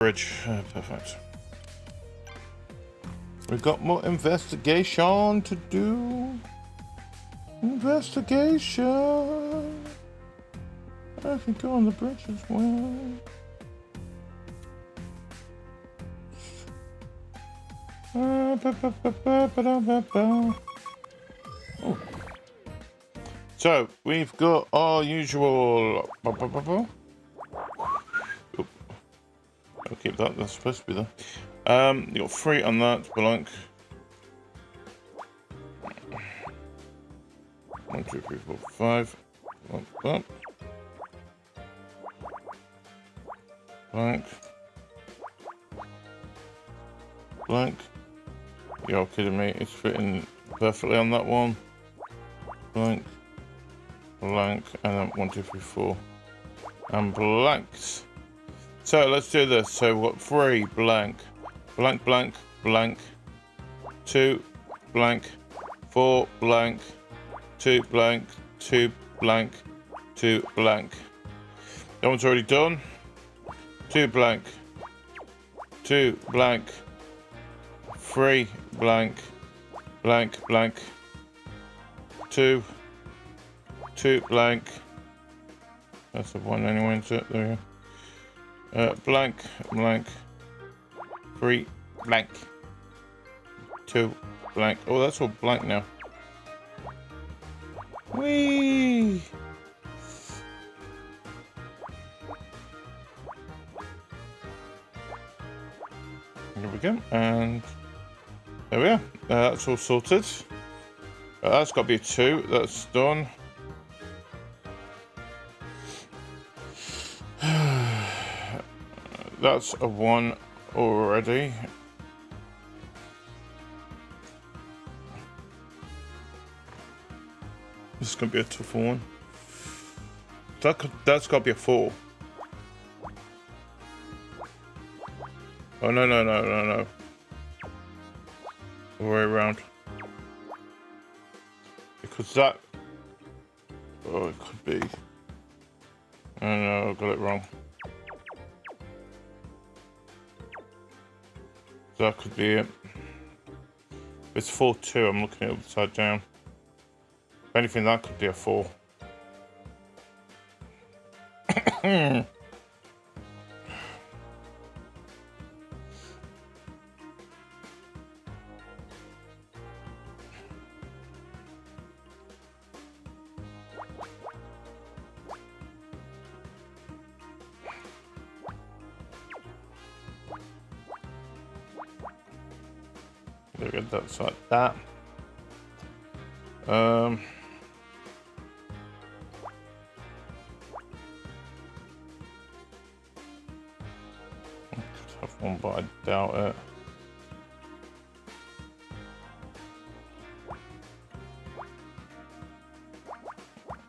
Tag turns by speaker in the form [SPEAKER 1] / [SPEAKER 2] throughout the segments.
[SPEAKER 1] bridge. Perfect. We've got more investigation to do. Investigation. I can go on the bridge as well. Oh. So we've got our usual. I'll keep that. That's supposed to be there. You got 3 on that blank. 1, 2, 3, 4, 5. Blank. Blank. Blank. You're kidding me. It's fitting perfectly on that one. Blank. Blank. And then 1, 2, 3, 4. And blanks. So let's do this. So we've got 3 blank. Blank, blank, blank. 2 blank. 4 blank. 2 blank. 2 blank. 2 blank. That one's already done. 2 blank. 2 blank. 3 blank. Blank, blank. 2 blank. That's a 1 anyway, isn't it? There we go. Blank, blank. 3 blank. 2 blank. Oh, that's all blank now. Whee! Here we go, and there we are. That's all sorted. That's got to be a 2. That's done. That's a 1 already. This is going to be a tough one. That's got to be a 4. Oh, no. The way around. Because that... Oh, it could be... Oh, no, I got it wrong. That could be it. It's 4-2, I'm looking at it upside down. If anything, that could be a 4. There we go, that's like that. I could have one, but I doubt it.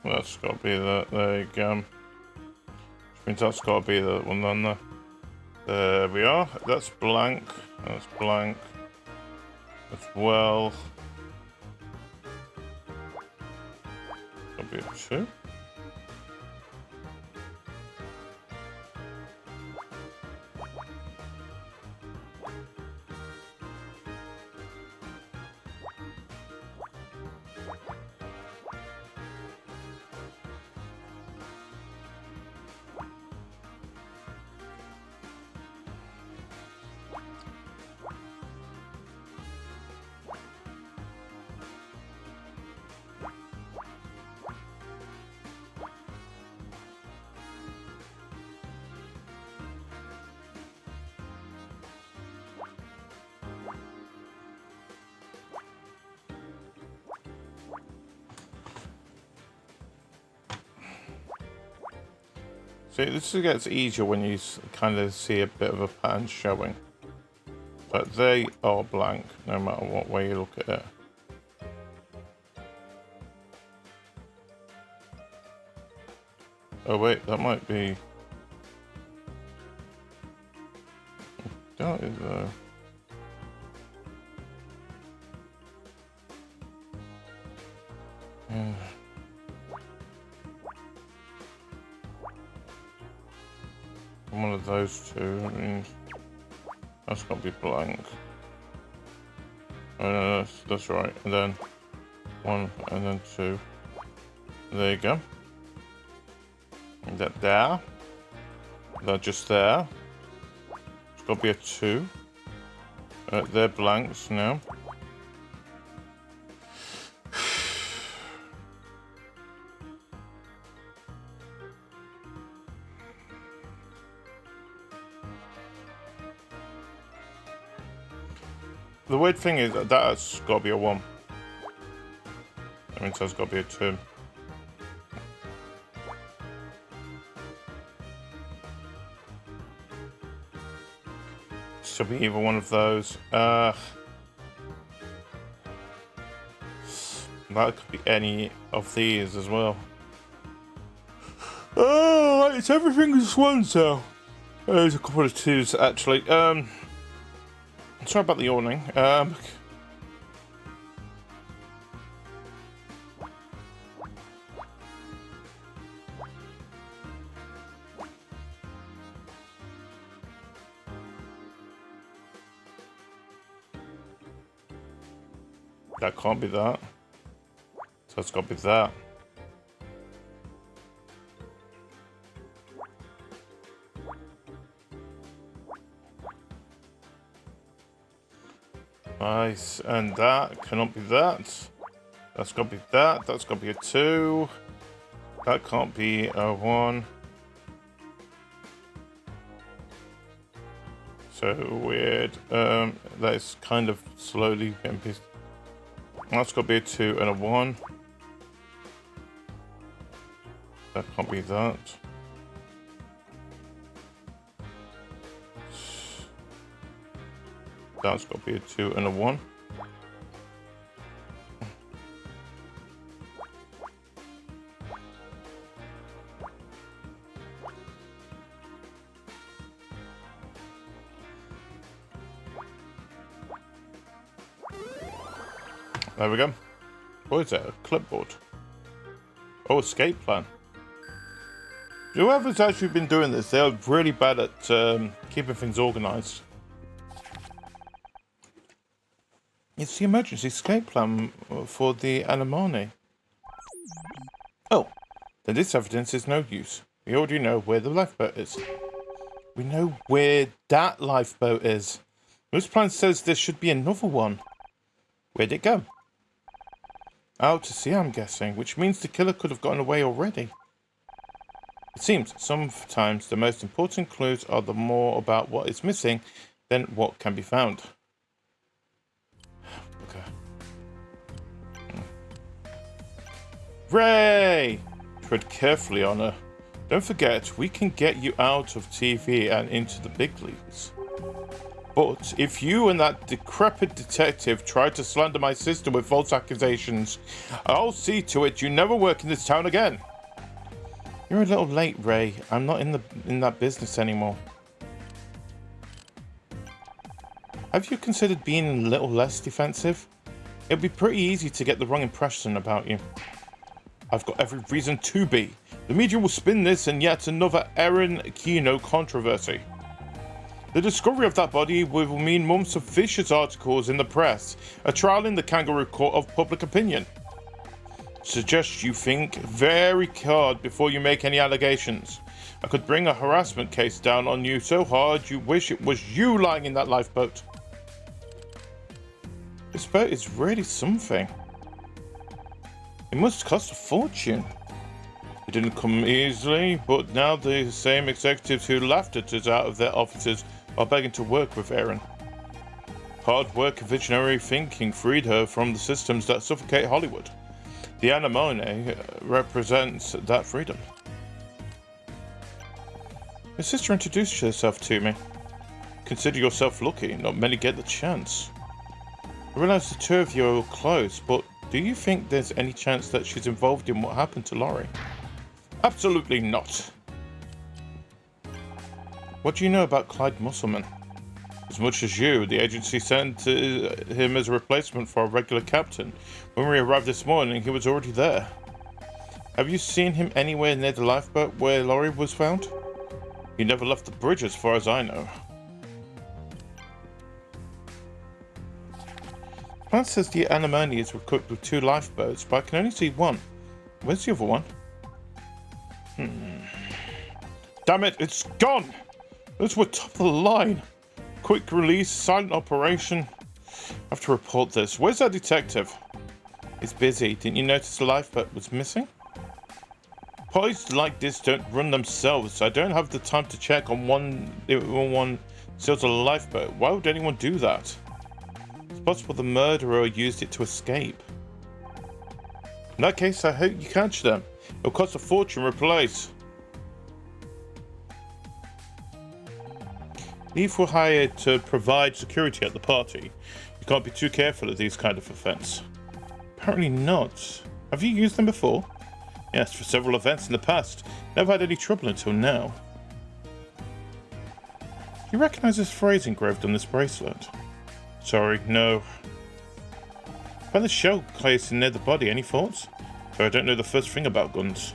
[SPEAKER 1] That's got to be that. There you go. Which means that's got to be the one down there. There we are. That's blank. That's blank. As well. That'll be a 2. See, this gets easier when you kind of see a bit of a pattern showing. But they are blank, no matter what way you look at it. Oh wait, that might be... That is yeah. One of those two. I mean... That's got to be blank. That's right. And then 1 and then 2. There you go. And that there. That just there. It's got to be a 2. They're blanks now. The weird thing is that's got to be a 1. That means that's got to be a 2. Should be either one of those. That could be any of these as well. Oh, it's everything is 1 so. There's a couple of 2s actually. Sorry about the yawning. That can't be that. So it's got to be that. Nice, and that cannot be that. That's got to be that. That's got to be a 2. That can't be a 1. So weird. That is kind of slowly getting pissed. That's got to be a 2 and a 1. That can't be that. That's got to be a 2 and a 1. There we go. What is that? A clipboard. Oh, escape plan. Whoever's actually been doing this, they're really bad at keeping things organized. It's the emergency escape plan for the Anemone. Oh, then this evidence is no use. We already know where the lifeboat is. We know where that lifeboat is. This plan says there should be another one. Where'd it go? Out to sea, I'm guessing, which means the killer could have gotten away already. It seems sometimes the most important clues are the more about what is missing than what can be found. Ray! Tread carefully on her. Don't forget, we can get you out of TV and into the big leagues. But if you and that decrepit detective try to slander my sister with false accusations, I'll see to it you never work in this town again. You're a little late, Ray. I'm not in that business anymore. Have you considered being a little less defensive? It'll be pretty easy to get the wrong impression about you. I've got every reason to be. The media will spin this in yet another Erin Keno controversy. The discovery of that body will mean months of vicious articles in the press, a trial in the kangaroo court of public opinion. Suggest you think very hard before you make any allegations. I could bring a harassment case down on you so hard you wish it was you lying in that lifeboat. This boat is really something. It must cost a fortune. It didn't come easily, but now the same executives who laughed at us out of their offices are begging to work with Erin. Hard work and visionary thinking freed her from the systems that suffocate Hollywood. The Anemone represents that freedom. My sister introduced herself to me. Consider yourself lucky, not many get the chance. I realize the two of you are close, but do you think there's any chance that she's involved in what happened to Laurie? Absolutely not. What do you know about Clyde Musselman? As much as you, the agency sent him as a replacement for a regular captain. When we arrived this morning, he was already there. Have you seen him anywhere near the lifeboat where Laurie was found? He never left the bridge as far as I know. Plan says the anemone is equipped with 2 lifeboats, but I can only see one. Where's the other one? Damn it, it's gone! Those were top of the line. Quick release, silent operation. I have to report this. Where's that detective? He's busy. Didn't you notice the lifeboat was missing? Parties like this don't run themselves. I don't have the time to check on one steals a lifeboat. Why would anyone do that? It's possible the murderer used it to escape. In that case, I hope you catch them. It'll cost a fortune to replace. Leave were hired to provide security at the party. You can't be too careful of these kind of events. Apparently not. Have you used them before? Yes, for several events in the past. Never had any trouble until now. You recognize this phrase engraved on this bracelet? Sorry, no. Found the shell case near the body. Any thoughts? So I don't know the first thing about guns.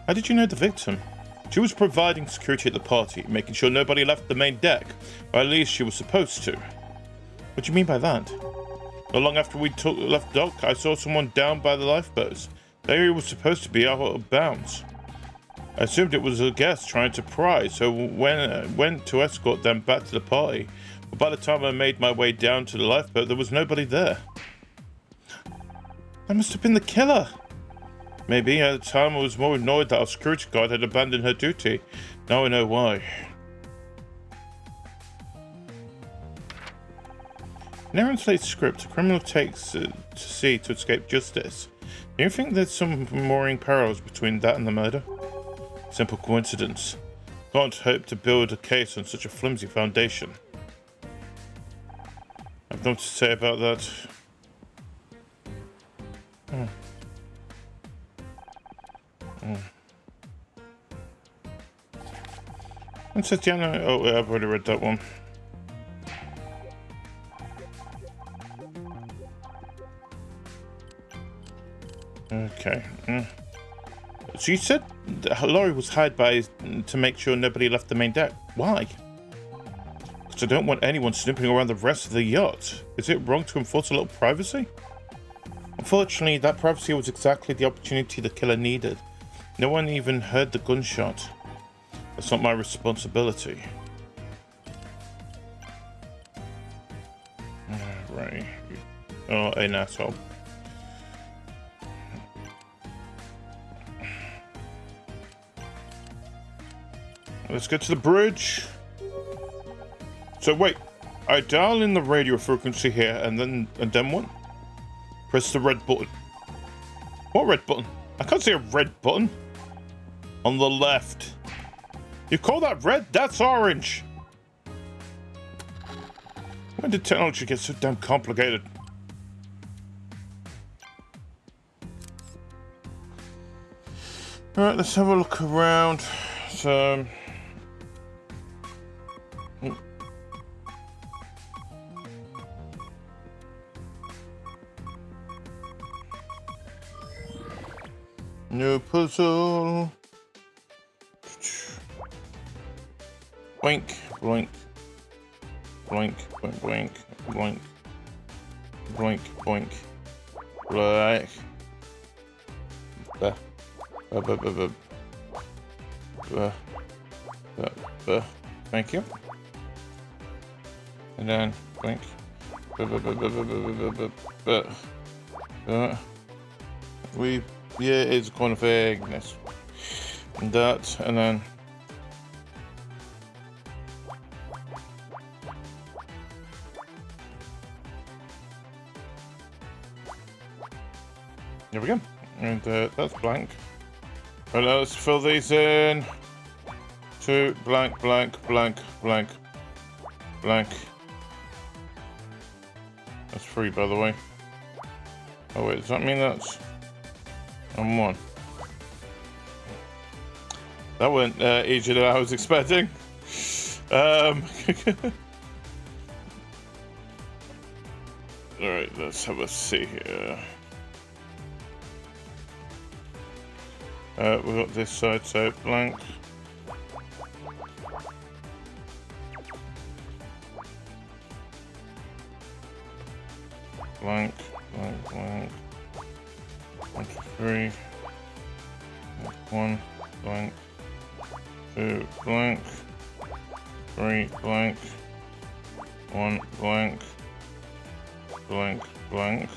[SPEAKER 1] How did you know the victim? She was providing security at the party, making sure nobody left the main deck, or at least she was supposed to. What do you mean by that? Not long after we left dock, I saw someone down by the lifeboats. The area was supposed to be out of bounds. I assumed it was a guest trying to pry, so went to escort them back to the party. But by the time I made my way down to the lifeboat, there was nobody there. That must have been the killer. Maybe at the time I was more annoyed that our security guard had abandoned her duty. Now I know why. In Aaron's late script, a criminal takes to sea to escape justice. Do you think there's some mooring parallels between that and the murder? Simple coincidence. Can't hope to build a case on such a flimsy foundation. I've nothing to say about that. One says Diana. Oh, I've already read that one. Okay. So you said Laurie was hired to make sure nobody left the main deck. Why? Because I don't want anyone snooping around the rest of the yacht. Is it wrong to enforce a little privacy? Unfortunately, that privacy was exactly the opportunity the killer needed. No one even heard the gunshot. That's not my responsibility. Right. Oh, an asshole. Let's get to the bridge. So wait, I dial in the radio frequency here, and then what? Press the red button. What red button? I can't see a red button. On the left. You call that red? That's orange. When did technology get so damn complicated? Alright, let's have a look around. So... no puzzle. Blink, blink, blink, blink, blink, blink, blink, blink, blink. Thank you. And then blink. Yeah, it's kind of vagueness. And that, and then. There we go. And that's blank. Right, now let's fill these in. 2 blank, blank, blank, blank, blank. That's 3, by the way. Oh wait, does that mean that's on 1? That went easier than I was expecting. Alright, let's have a see here. We've got this side, so blank. blank, blank, blank. 1, 2, 3. 1 blank. 2 blank. 3 blank. 1 blank. Blank, blank.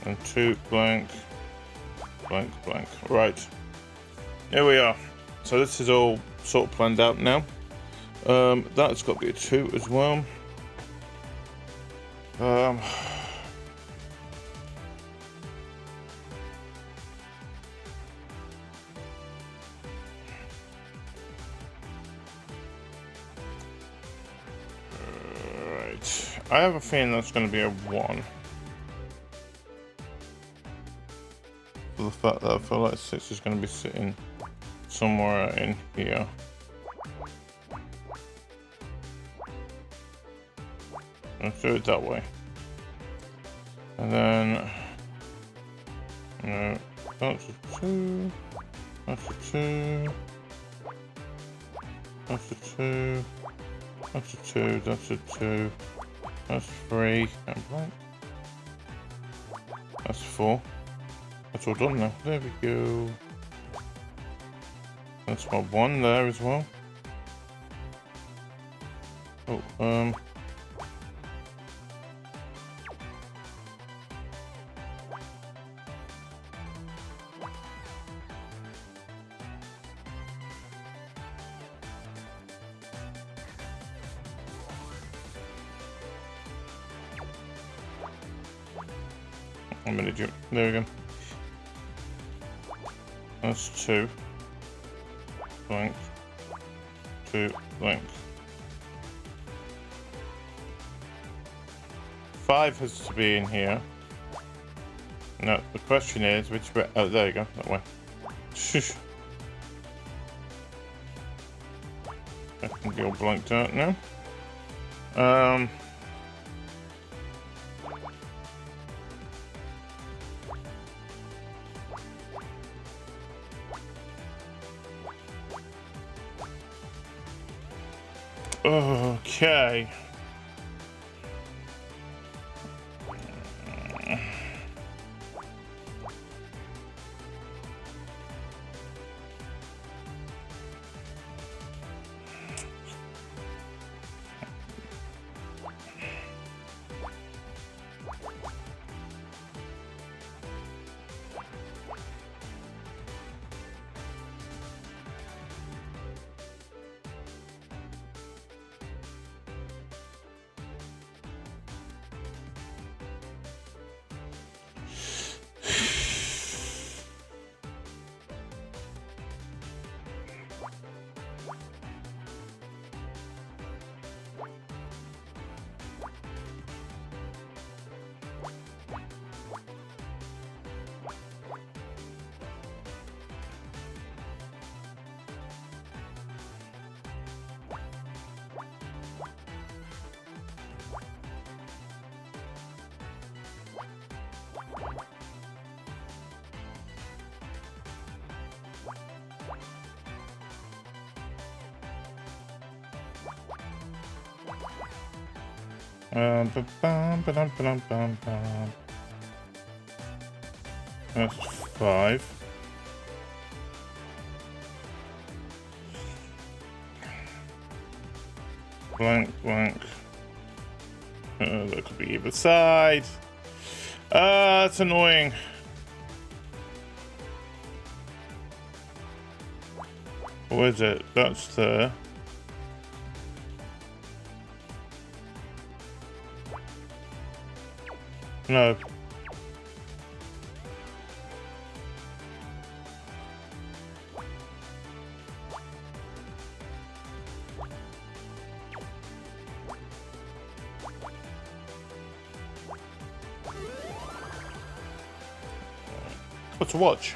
[SPEAKER 1] And 2 blank. Blank, blank. Right. Here we are. So this is all sort of planned out now. That's got to be a 2 as well. Right. I have a feeling that's going to be a 1. For the fact that I feel like 6 is going to be sitting somewhere in here. Let's do it that way. And then, no, that's a 2, that's a 2, that's a 2, that's a 2, that's a 2, that's 3, and blank. That's 4. That's all done now. There we go. That's my 1 there as well. Oh, I'm an idiot. There we go. That's 2. Blank. 2 blank. 5 has to be in here. No, the question is which way. Oh, there you go. That way. Shush. I can be all blanked out now. Okay. That's 5. Blank, blank. That could be either side. That's annoying. What is it? That's there. No. What to watch?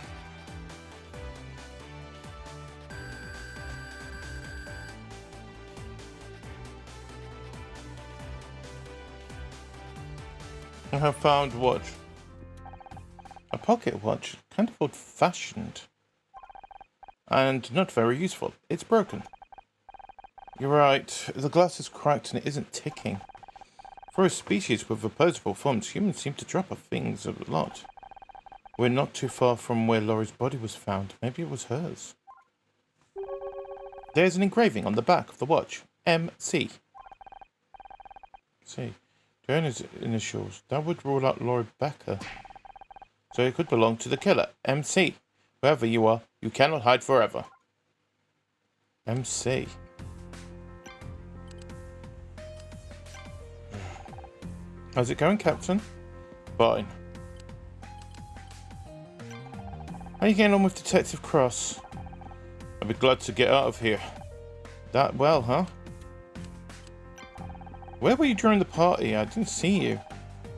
[SPEAKER 1] I have found watch. A pocket watch, kind of old-fashioned. And not very useful. It's broken. You're right, the glass is cracked and it isn't ticking. For a species with opposable forms, humans seem to drop off things a lot. We're not too far from where Laurie's body was found. Maybe it was hers. There's an engraving on the back of the watch. MC. See, Joanna's initials. That would rule out Laurie Becker. So it could belong to the killer. MC. Wherever you are, you cannot hide forever. MC. How's it going, Captain? Fine. How are you getting on with Detective Cross? I'd be glad to get out of here. That well, huh? Where were you during the party? I didn't see you.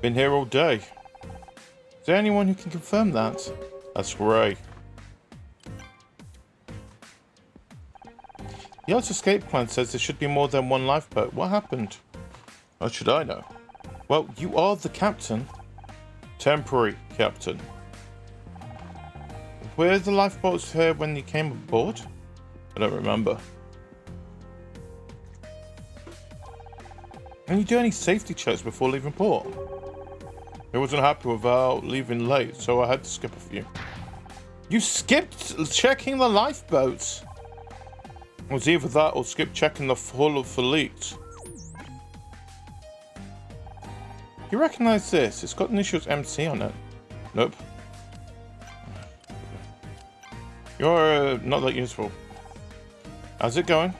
[SPEAKER 1] Been here all day. Is there anyone who can confirm that? That's Ray. The yacht's escape plan says there should be more than one lifeboat. What happened? How should I know? Well, you are the captain. Temporary captain. Were the lifeboats here when you came aboard? I don't remember. Can you do any safety checks before leaving port? I wasn't happy without leaving late, so I had to skip a few. You skipped checking the lifeboats? It was either that or skip checking the hull for leaks. You recognize this? It's got initials MC on it. Nope. You're not that useful. How's it going?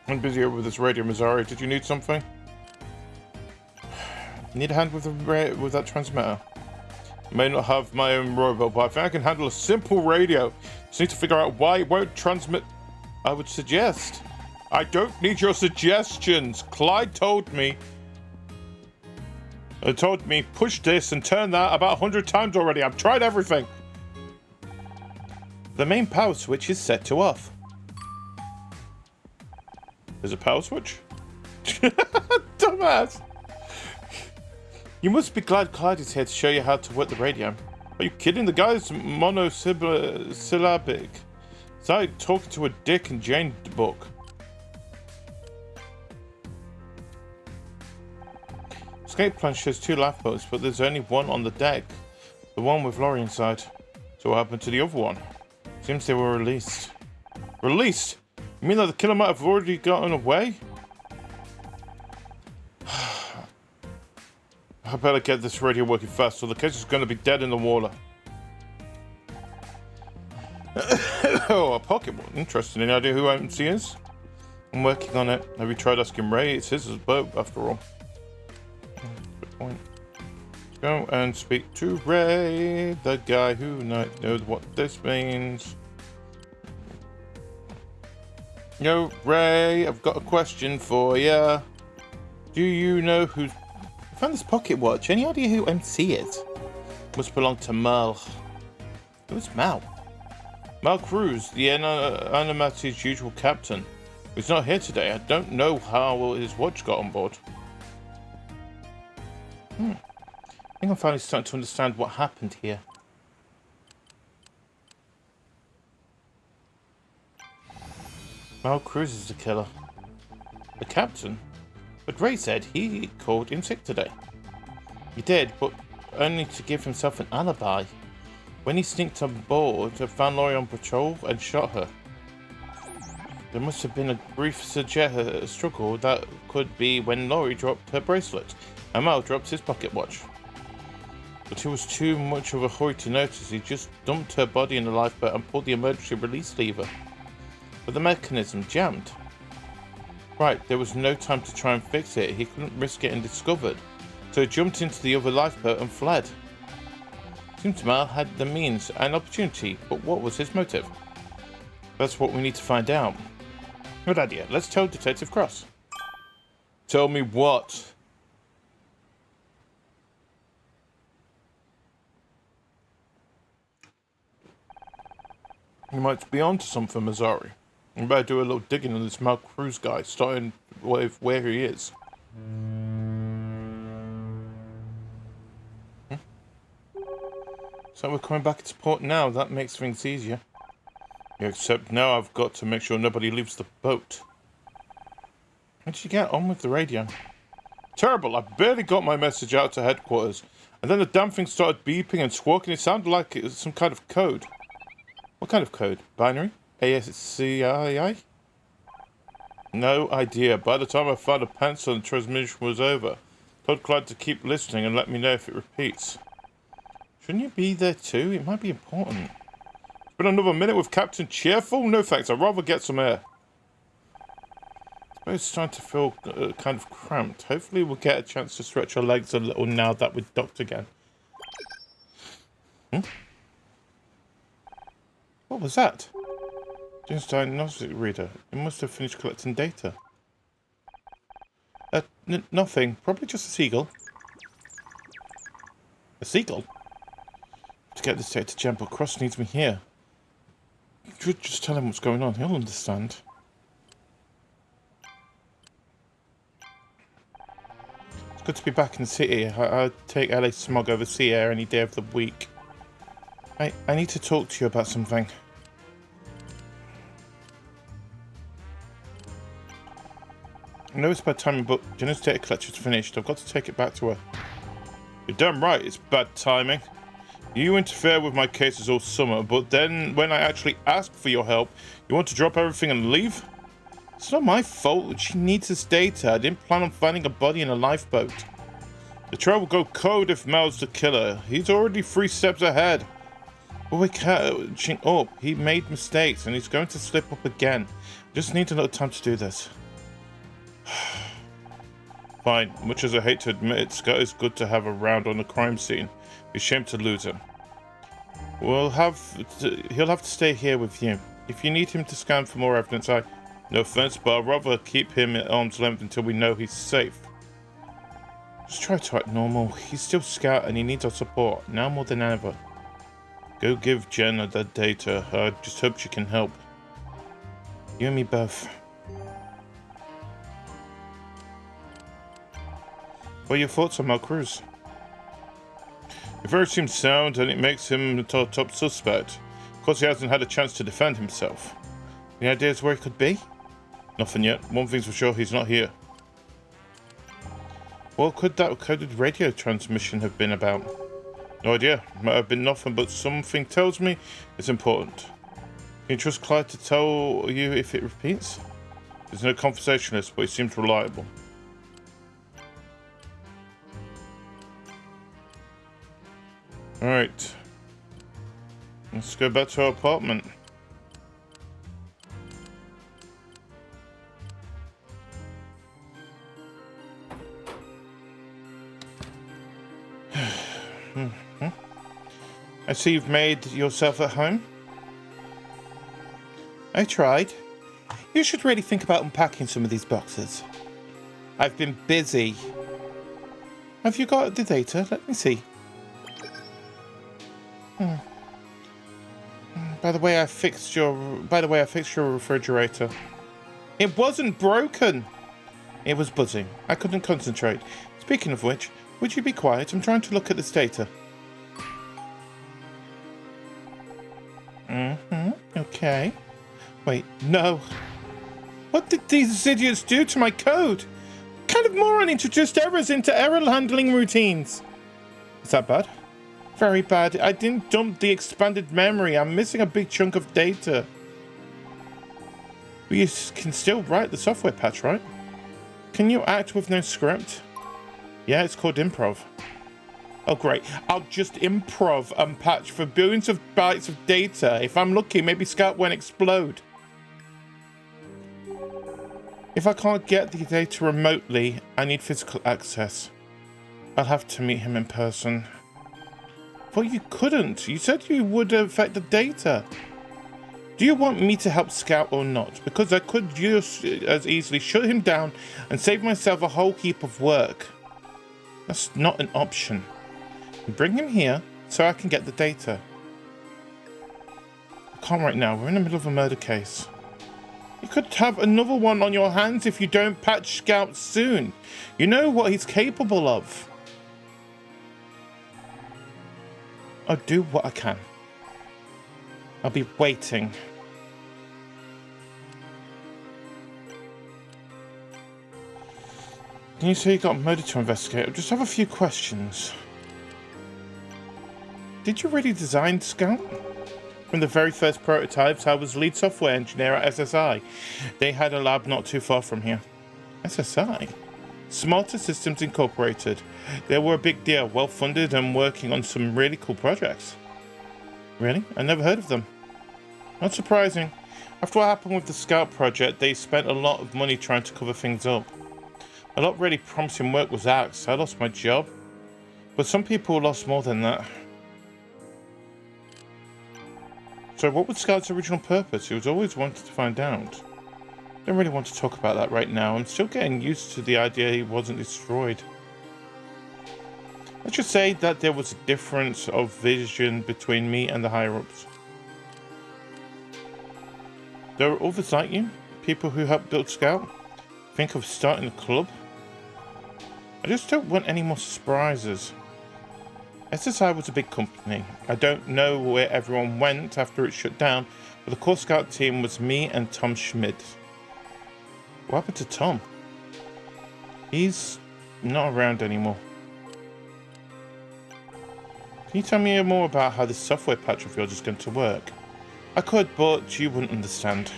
[SPEAKER 1] I'm busy with this radio, Missouri. Did you need something? Need a hand with that transmitter? I may not have my own robot, but I think I can handle a simple radio. Just need to figure out why it won't transmit. I would suggest. I don't need your suggestions. Clyde told me, push this and turn that about 100 times already. I've tried everything. The main power switch is set to off. There's a power switch? Dumbass. You must be glad Clyde is here to show you how to work the radio. Are you kidding? The guy's monosyllabic. It's like talking to a Dick and Jane book. Escape plan shows 2 lifeboats, but there's only one on the deck. The one with Laurie inside. So what happened to the other one? Seems they were released. Released? You mean that the killer might have already gotten away? I better get this radio working fast, or the case is going to be dead in the water. Oh, a pocket one. Interesting. Any idea who MC is? I'm working on it. Have you tried asking Ray? It's his boat, after all. Good point. Go and speak to Ray, the guy who knows what this means. Yo, Ray, I've got a question for ya. Do you know who's... I found this pocket watch. Any idea who MC is? Must belong to Merle. Who's Mal? Mal Cruz, the Animati's usual captain. He's not here today. I don't know how his watch got on board. I think I'm finally starting to understand what happened here. Mal Cruz is the killer. The captain? But Ray said he called in sick today. He did, but only to give himself an alibi. When he sneaked on board, I found Laurie on patrol and shot her. There must have been a brief struggle that could be when Laurie dropped her bracelet and Mal dropped his pocket watch. But he was too much of a hurry to notice. He just dumped her body in the lifeboat and pulled the emergency release lever. But the mechanism jammed. Right, there was no time to try and fix it. He couldn't risk getting discovered. So he jumped into the other lifeboat and fled. Seems Mal had the means and opportunity, but what was his motive? That's what we need to find out. Good idea. Let's tell Detective Cross. Tell me what? You might be onto something, Missouri. You better do a little digging on this Mal Cruz guy, starting with where he is. So we're coming back into port now. That makes things easier. Yeah, except now I've got to make sure nobody leaves the boat. How did you get on with the radio? Terrible. I barely got my message out to headquarters. And then the damn thing started beeping and squawking. It sounded like it was some kind of code. What kind of code? Binary? ASCII? No idea. By the time I found a pencil and transmission was over, told Clyde to keep listening and let me know if it repeats. Shouldn't you be there too? It might be important. It's been another minute with Captain Cheerful? No thanks, I'd rather get some air. It's starting to feel kind of cramped. Hopefully we'll get a chance to stretch our legs a little now that we're docked again. What was that? James diagnostic reader. It must have finished collecting data. Nothing. Probably just a seagull. A seagull? To get this data to Jen, but Cross needs me here. Just tell him what's going on. He'll understand. It's good to be back in the city. I'd take LA smog over sea air any day of the week. I need to talk to you about something. I know it's bad timing, but Jenna's data collection's finished. I've got to take it back to her. You're damn right, it's bad timing. You interfere with my cases all summer, but then when I actually ask for your help, you want to drop everything and leave? It's not my fault that she needs this data. I didn't plan on finding a body in a lifeboat. The trail will go cold if Mel's the killer. He's already 3 steps ahead. But we're catching up. He made mistakes and he's going to slip up again. Just need a little time to do this. Fine. Much as I hate to admit it, Scott is good to have around on the crime scene. Be ashamed to lose him. He'll have to stay here with you. If you need him to scan for more evidence, no offense, but I'd rather keep him at arm's length until we know he's safe. Just try to act normal. He's still Scout and he needs our support, now more than ever. Go give Jenna that data. I just hope she can help. You and me both. What are your thoughts on Mel Cruz? Your verdict seems sound and it makes him the top suspect. Of course, he hasn't had a chance to defend himself. Any ideas where he could be? Nothing yet. One thing's for sure, he's not here. What could that coded radio transmission have been about? No idea. Might have been nothing, but something tells me it's important. Can you trust Clyde to tell you if it repeats? There's no conversationalist, but he seems reliable. Alright. Let's go back to our apartment. I see you've made yourself at home. I tried. You should really think about unpacking some of these boxes. I've been busy. Have you got the data? Let me see. By the way, I fixed your refrigerator. It wasn't broken. It was buzzing. I couldn't concentrate. Speaking of which, would you be quiet? I'm trying to look at this data. Okay. Wait, no. What did these idiots do to my code? What kind of moron introduced errors into error handling routines? Is that bad? Very bad. I didn't dump the expanded memory. I'm missing a big chunk of data. But you can still write the software patch, right? Can you act with no script? Yeah, it's called improv. Oh, great. I'll just improv and patch for billions of bytes of data. If I'm lucky, maybe Scout won't explode. If I can't get the data remotely, I need physical access. I'll have to meet him in person. Well, you couldn't. You said you would affect the data. Do you want me to help Scout or not? Because I could just as easily shut him down and save myself a whole heap of work. That's not an option. Bring him here so I can get the data. I can't right now. We're in the middle of a murder case. You could have another one on your hands if you don't patch Scout soon. You know what he's capable of. I'll do what I can. I'll be waiting. You say you got a murder to investigate. I just have a few questions. Did you really design Scout? From the very first prototypes, I was lead software engineer at SSI. They had a lab not too far from here. SSI? Smarter Systems Incorporated. They were a big deal, well funded and working on some really cool projects. Really? I never heard of them. Not surprising. After what happened with the Scout project, they spent a lot of money trying to cover things up. A lot of really promising work was axed. I lost my job. But some people lost more than that. So what was Scout's original purpose? He was always wanted to find out. Don't really want to talk about that right now. I'm still getting used to the idea he wasn't destroyed. Let's just say that there was a difference of vision between me and the higher-ups. There are others like you, people who helped build Scout. Think of starting a club? I just don't want any more surprises. SSI was a big company. I don't know where everyone went after it shut down, but the core Scout team was me and Tom Schmid. What happened to Tom? He's not around anymore. Can you tell me more about how this software patch of yours is going to work? I could, but you wouldn't understand.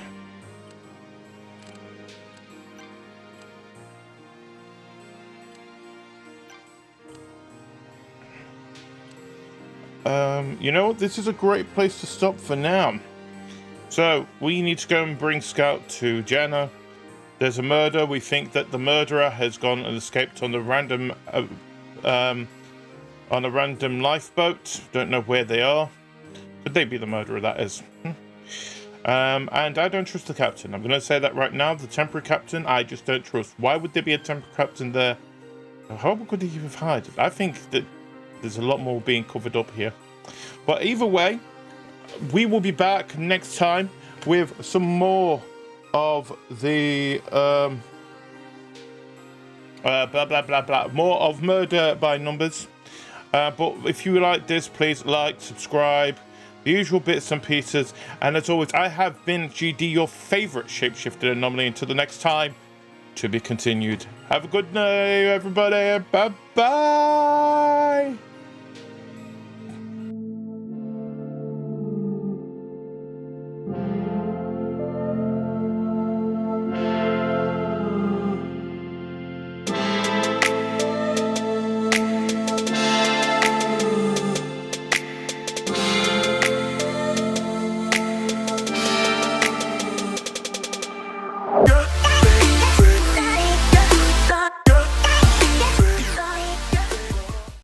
[SPEAKER 1] You know what? This is a great place to stop for now. So, we need to go and bring Scout to Jenna. There's a murder. We think that the murderer has gone and escaped on the random lifeboat. Don't know where they are. Could they be the murderer, that is? And I don't trust the captain. I'm going to say that right now. The temporary captain, I just don't trust. Why would there be a temporary captain there? How could he have hide? I think that there's a lot more being covered up here. But either way, we will be back next time with some more of the more of Murder by Numbers. But if you like this, please like, subscribe, the usual bits and pieces. And as always, I have been GD, your favorite shapeshifter anomaly. Until the next time, to be continued. Have a good night, everybody. Bye bye.